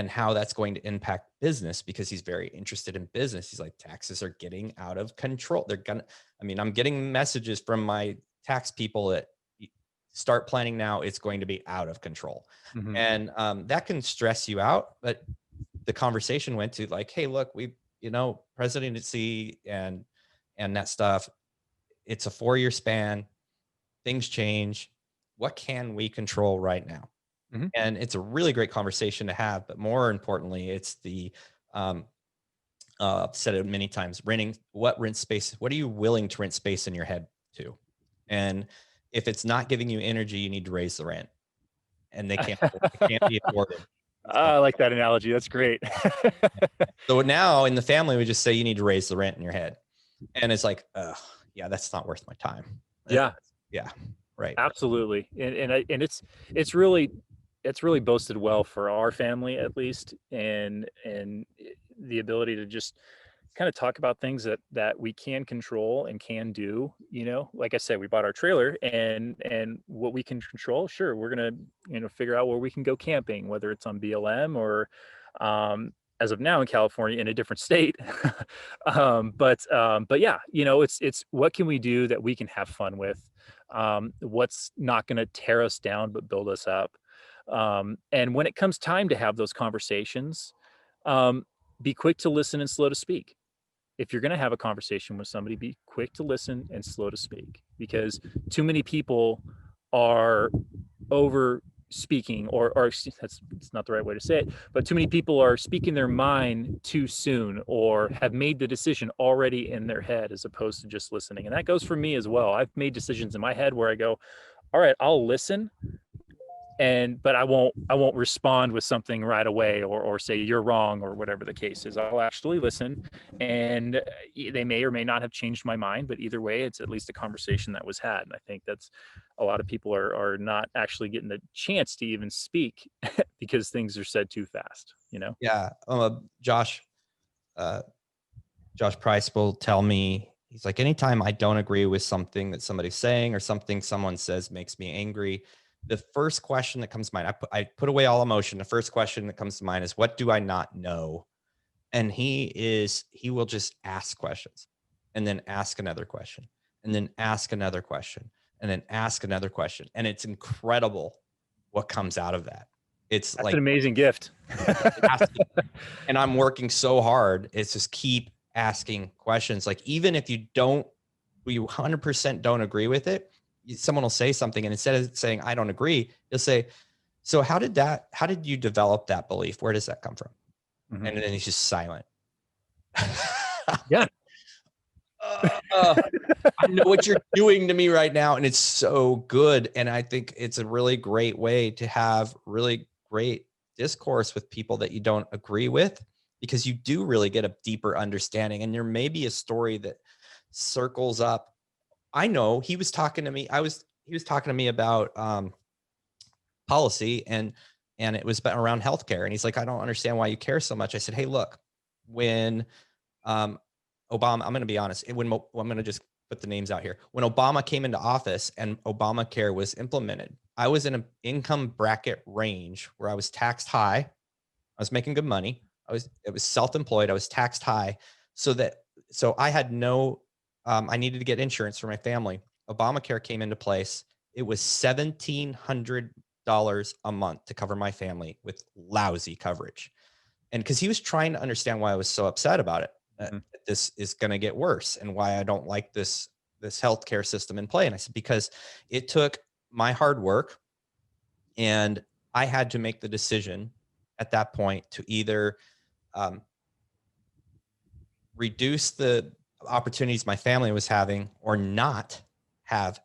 how that's going to impact business, because he's very interested in business. He's like, taxes are getting out of control. I'm getting messages from my tax people that start planning now. It's going to be out of control. Mhm. And that can stress you out. But the conversation went to like, hey, look, presidency and that stuff. It's a 4-year span. Things change. What can we control right now? Mhm. And it's a really great conversation to have. But more importantly, it's um, I've said it many times, rent space. What are you willing to rent space in your head to? And if it's not giving you energy, you need to raise the rent. And it can't be afforded. So, I like that analogy. That's great. so now in the family, we just say you need to raise the rent in your head. And it's like, yeah, that's not worth my time. Yeah, Yeah, right. absolutely. And it's really boasted well for our family at least, and the ability to just kind of talk about things that we can control and can do. Like I said, we bought our trailer, and what we can control, sure, we're gonna figure out where we can go camping, whether it's on BLM or as of now in California in a different state. But yeah, it's what can we do that we can have fun with, what's not going to tear us down but build us up. And when it comes time to have those conversations, um, be quick to listen and slow to speak. If you're going to have a conversation with somebody, be quick to listen and slow to speak, because too many people are over speaking, or that's it's not the right way to say it, but too many people are speaking their mind too soon, or have made the decision already in their head as opposed to just listening. And that goes for me as well. I've made decisions in my head where I go, all right, I'll listen, but I won't respond with something right away, or say you're wrong or whatever the case is. I'll actually listen, and they may or may not have changed my mind, but either way, it's at least a conversation that was had. And I think that's a lot of people are not actually getting the chance to even speak because things are said too fast. Yeah. Uh, Josh Price will tell me, he's like, anytime I don't agree with something that somebody's saying, or something someone says makes me angry, the first question that comes to mind, I put away all emotion. The first question that comes to mind is, what do I not know? And he will just ask questions, and then ask another question, and then ask another question, and then ask another question. And it's incredible what comes out of that. It's That's an like, amazing gift. asking, and I'm working so hard. It's just keep asking questions. Like, even if you 100% don't agree with it, someone will say something, and instead of saying, I don't agree, you'll say, so how did you develop that belief? Where does that come from? Mhm. And then he's just silent. Yeah. uh, I know what you're doing to me right now. And it's so good. And I think it's a really great way to have really great discourse with people that you don't agree with, because you do really get a deeper understanding. And there may be a story that circles up. I know he was talking to me. He was talking to me about policy, and it was around healthcare. And he's like, I don't understand why you care so much. I said, hey, look, when um, Obama, I'm going to be honest. I'm going to just put the names out here. When Obama came into office and Obamacare was implemented, I was in an income bracket range where I was taxed high. I was making good money. It was self-employed. I was taxed high, so I had no, I needed to get insurance for my family. Obamacare came into place. It was $1,700 a month to cover my family with lousy coverage. And because he was trying to understand why I was so upset about it, that Mhm. this is going to get worse, and why I don't like this healthcare system in play. And I said, because it took my hard work, and I had to make the decision at that point to either um, reduce the opportunities my family was having, or not have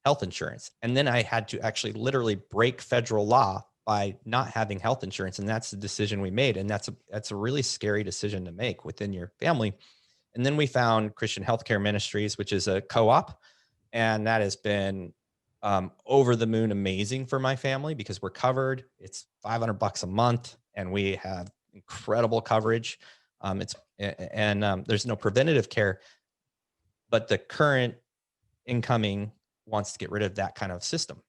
health insurance. And then I had to actually literally break federal law by not having health insurance. And that's the decision we made. And that's a really scary decision to make within your family. And then we found Christian Healthcare Ministries, which is a co-op, and that has been over the moon amazing for my family, because we're covered. It's $500 a month, and we have incredible coverage. There's no preventative care, but the current incoming wants to get rid of that kind of system,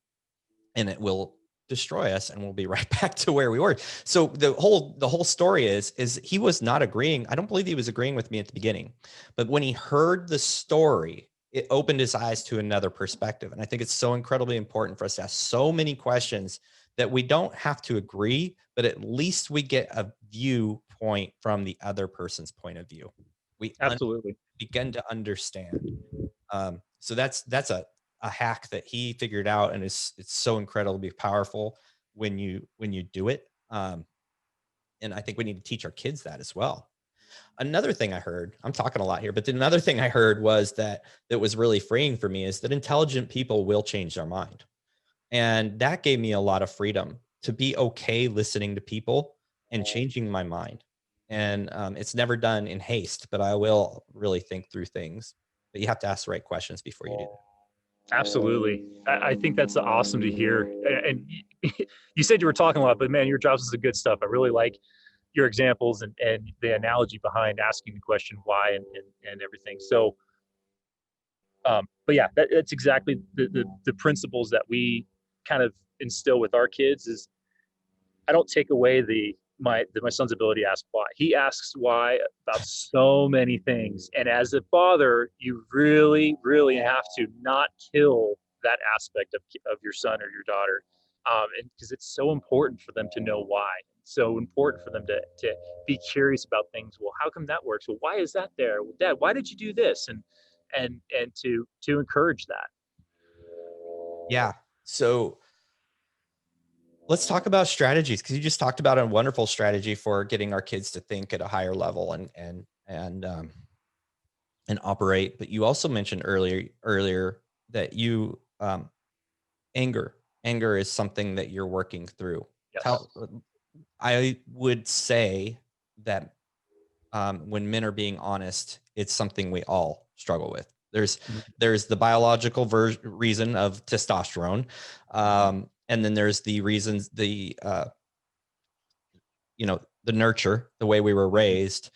and it will destroy us, and we'll be right back to where we were. So the whole story is he was not agreeing. I don't believe he was agreeing with me at the beginning, but when he heard the story, it opened his eyes to another perspective. And I think it's so incredibly important for us to ask so many questions, that we don't have to agree, but at least we get a viewpoint from the other person's point of view. We Absolutely. begin to understand. So that's a hack that he figured out, and it's so incredibly powerful when you do it. And I think we need to teach our kids that as well. Another thing I heard, I'm talking a lot here, but another thing I heard was that was really freeing for me, is that intelligent people will change their mind. And that gave me a lot of freedom to be okay listening to people and changing my mind. And it's never done in haste, but I will really think through things. But you have to ask the right questions before you do that. Absolutely. I think that's awesome to hear. And you said you were talking a lot, but man, your drops is the good stuff. I really like your examples and the analogy behind asking the question why and everything. So, but yeah, that's exactly the principles that we kind of instill with our kids. Is I don't take away my son's ability to ask why. He asks why about so many things, and as a father, you really, really have to not kill that aspect of your son or your daughter, and because it's so important for them to know why. So important for them to be curious about things. Well, how come that works? Well, why is that there? Well, Dad, why did you do this? And to encourage that. Yeah. So let's talk about strategies, because you just talked about a wonderful strategy for getting our kids to think at a higher level, and operate. But you also mentioned earlier that you anger is something that you're working through. Yes. Tell I would say that when men are being honest, it's something we all struggle with. There's Mhm. there's the biological reason of testosterone, and then there's the reasons, the nurture, the way we were Mhm. raised.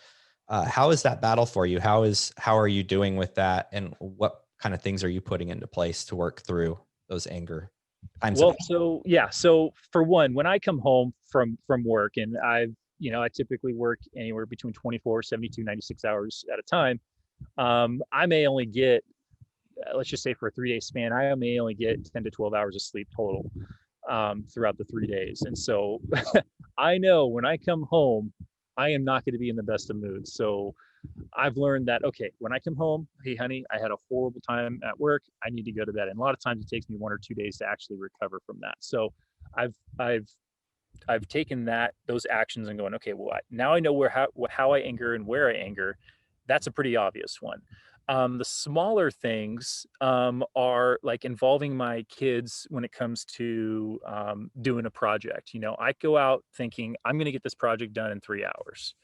How is that battle for you? How are you doing with that, and what kind of things are you putting into place to work through those anger times of Well, anger? so yeah, so for one, when I come home from work, and I typically work anywhere between 24, 72, 96 hours at a time. I may only get, let's just say for a 3 day span, I may only get 10 to 12 hours of sleep total throughout the 3 days. And so I know when I come home, I am not going to be in the best of moods. So I've learned that, okay, when I come home, hey, honey, I had a horrible time at work. I need to go to bed. And a lot of times it takes me 1 or 2 days to actually recover from that. So I've, I've, I've taken those actions and going, okay, well, now I know how I anger and where I anger. That's a pretty obvious one. The smaller things are like involving my kids when it comes to doing a project. I go out thinking I'm going to get this project done in 3 hours,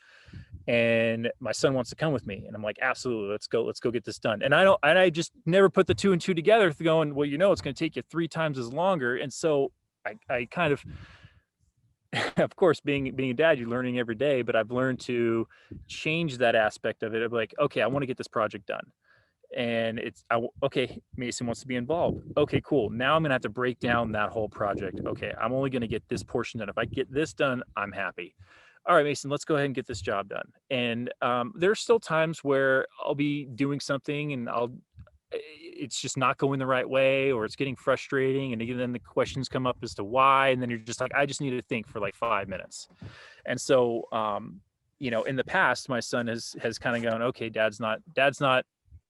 and my son wants to come with me, and I'm like, absolutely, let's go get this done. And I just never put the two and two together, going, well, it's going to take you 3 times as longer. And so I kind of of course, being a dad, you're learning every day, but I've learned to change that aspect of it, of like, okay, I want to get this project done. And okay, Mason wants to be involved. Okay, cool. Now I'm gonna have to break down that whole project. Okay, I'm only gonna get this portion done. If I get this done, I'm happy. All right, Mason, let's go ahead and get this job done. And there's still times where I'll be doing something and it's just not going the right way, or it's getting frustrating, and then the questions come up as to why, and then you're just like, I just need to think for like 5 minutes. And so, in the past, my son has kind of gone, okay, dad's not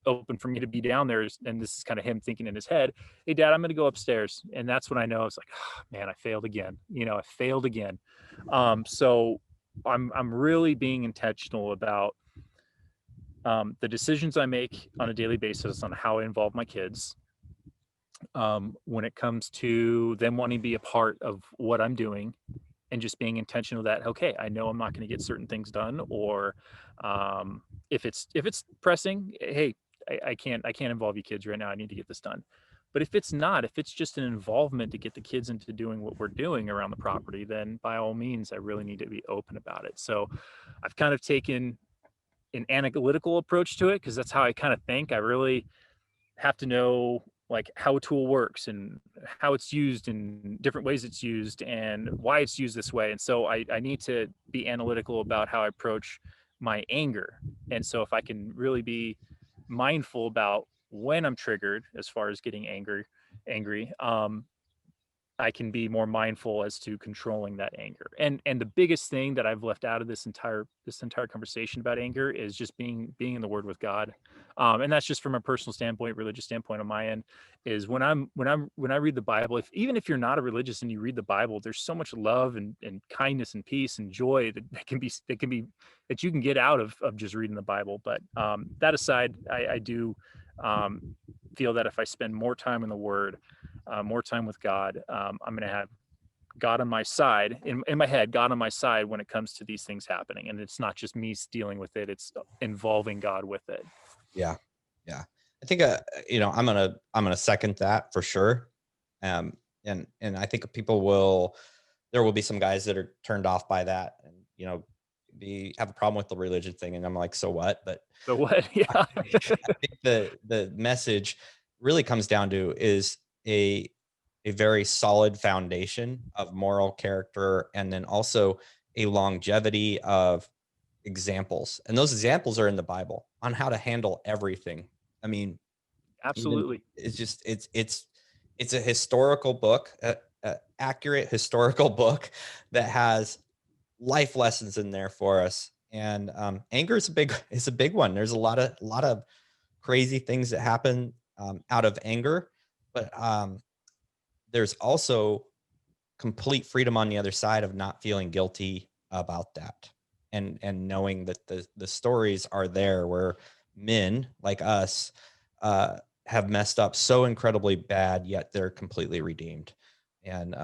open for me to be down there. And this is kind of him thinking in his head, hey, dad, I'm going to go upstairs. And that's when I know I was like, oh, man, I failed again. I failed again. So I'm really being intentional about the decisions I make on a daily basis on how I involve my kids. When it comes to them wanting to be a part of what I'm doing, and just being intentional that, okay, I know I'm not going to get certain things done, or if it's pressing, hey, I can't involve you kids right now. I need to get this done. But if it's not, if it's just an involvement to get the kids into doing what we're doing around the property, then by all means, I really need to be open about it. So I've kind of taken an analytical approach to it, because that's how I kind of think. I really have to know like how a tool works and how it's used and different ways it's used and why it's used this way. And so I need to be analytical about how I approach my anger. And so if I can really be mindful about when I'm triggered as far as getting angry, I can be more mindful as to controlling that anger. And the biggest thing that I've left out of this entire conversation about anger is just being in the Word with God. And that's just from a personal standpoint, religious standpoint on my end, is when I read the Bible, even if you're not a religious and you read the Bible, there's so much love and kindness and peace and joy that you can get out of just reading the Bible. But that aside, I do feel that if I spend more time in the Word, more time with God, I'm going to have God on my side, in my head, God on my side when it comes to these things happening. And it's not just me dealing with it, it's involving God with it. Yeah. Yeah. I think, I'm going to second that for sure. And I think there will be some guys that are turned off by that and, have a problem with the religion thing. And I'm like, so what? But So what? Yeah. I think the message really comes down to is a very solid foundation of moral character, and then also a longevity of examples. And those examples are in the Bible on how to handle everything. I mean, Absolutely. it's a historical book, accurate historical book that has life lessons in there for us. And anger is a big one. There's a lot of crazy things that happen out of anger, but there's also complete freedom on the other side of not feeling guilty about that, and knowing that the stories are there where men like us have messed up so incredibly bad, yet they're completely redeemed and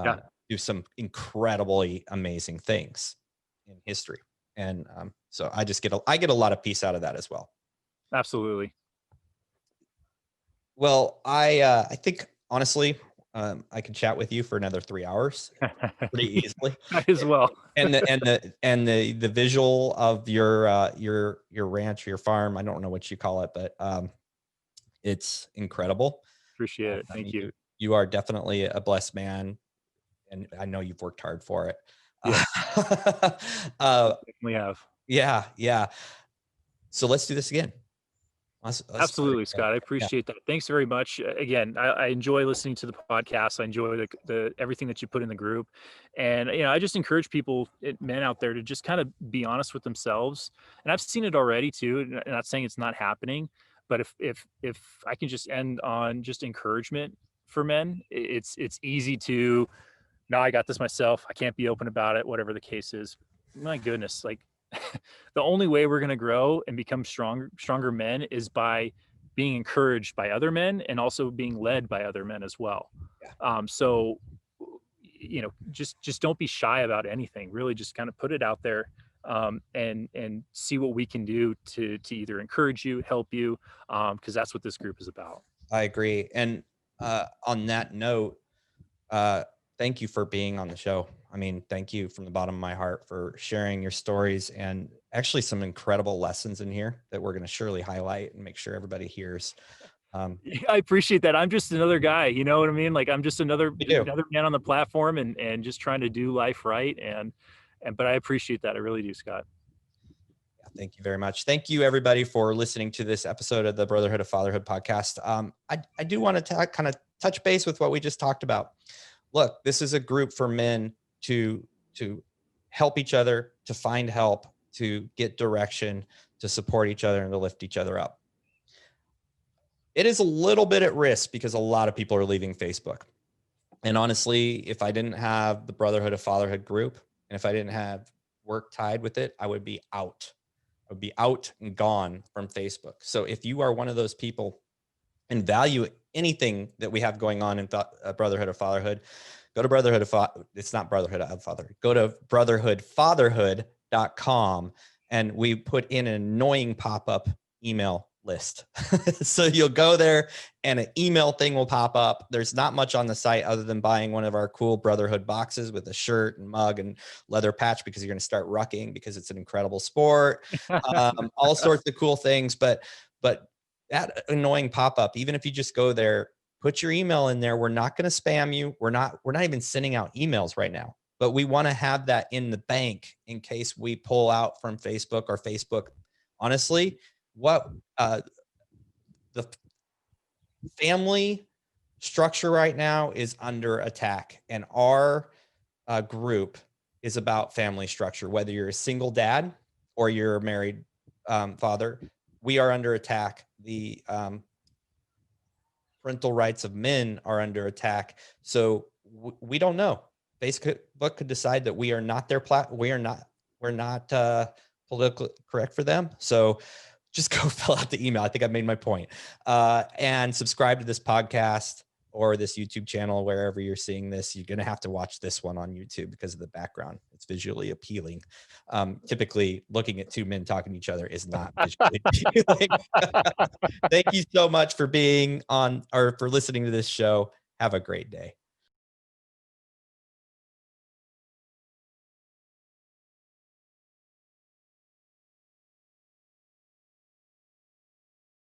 do some incredibly amazing things in history. And so I get a lot of peace out of that as well. Absolutely. Well, I think honestly, I could chat with you for another 3 hours pretty easily. As well. And the visual of your ranch or your farm, I don't know what you call it, but it's incredible. Appreciate it. I Thank mean, you. you are definitely a blessed man, and I know you've worked hard for it. Yes. We have. Yeah. So let's do this again. Let's Absolutely, Scott. I yeah. appreciate that. Thanks very much. Again, I enjoy listening to the podcast. I enjoy the everything that you put in the group, and I just encourage people, men out there, to just kind of be honest with themselves. And I've seen it already too. Not saying it's not happening, but if I can just end on just encouragement for men, it's easy to, no, I got this myself. I can't be open about it, whatever the case is. My goodness, like the only way we're going to grow and become stronger men is by being encouraged by other men and also being led by other men as well. Yeah. So, just don't be shy about anything. Really, just kind of put it out there, and see what we can do to either encourage you, help you, because that's what this group is about. I agree. And on that note, thank you for being on the show. I mean, thank you from the bottom of my heart for sharing your stories, and actually some incredible lessons in here that we're going to surely highlight and make sure everybody hears. I appreciate that. I'm just another guy, you know what I mean? Like, I'm just another man on the platform, and just trying to do life right. But I appreciate that. I really do, Scott. Yeah, thank you very much. Thank you everybody for listening to this episode of the Brotherhood of Fatherhood podcast. I do want to kind of touch base with what we just talked about. Look, this is a group for men to help each other, to find help, to get direction, to support each other, and to lift each other up. It is a little bit at risk because a lot of people are leaving Facebook. And honestly, if I didn't have the Brotherhood of Fatherhood group, and if I didn't have work tied with it, I would be out. I would be out and gone from Facebook. So if you are one of those people and value anything that we have going on in Brotherhood of Fatherhood, go to Brotherhood of it's not Brotherhood of Fatherhood. Go to brotherhoodfatherhood.com, and we put in an annoying pop-up email list. So you'll go there and an email thing will pop up. There's not much on the site other than buying one of our cool Brotherhood boxes with a shirt and mug and leather patch, because you're going to start rucking because it's an incredible sport. All sorts of cool things. But that annoying pop-up, even if you just go there, put your email in there. We're not going to spam you. We're not even sending out emails right now, but we want to have that in the bank in case we pull out from Facebook, or Facebook. Honestly, what the family structure right now is under attack, and our group is about family structure. Whether you're a single dad or you're a married father, we are under attack. The parental rights of men are under attack. So we don't know. Facebook could decide that we are not their we're not politically correct for them. So just go fill out the email. I think I made my point. And subscribe to this podcast or this YouTube channel, wherever you're seeing this. You're going to have to watch this one on YouTube because of the background. It's visually appealing. Typically, looking at two men talking to each other is not visually appealing. Thank you so much for being on, or for listening to this show. Have a great day.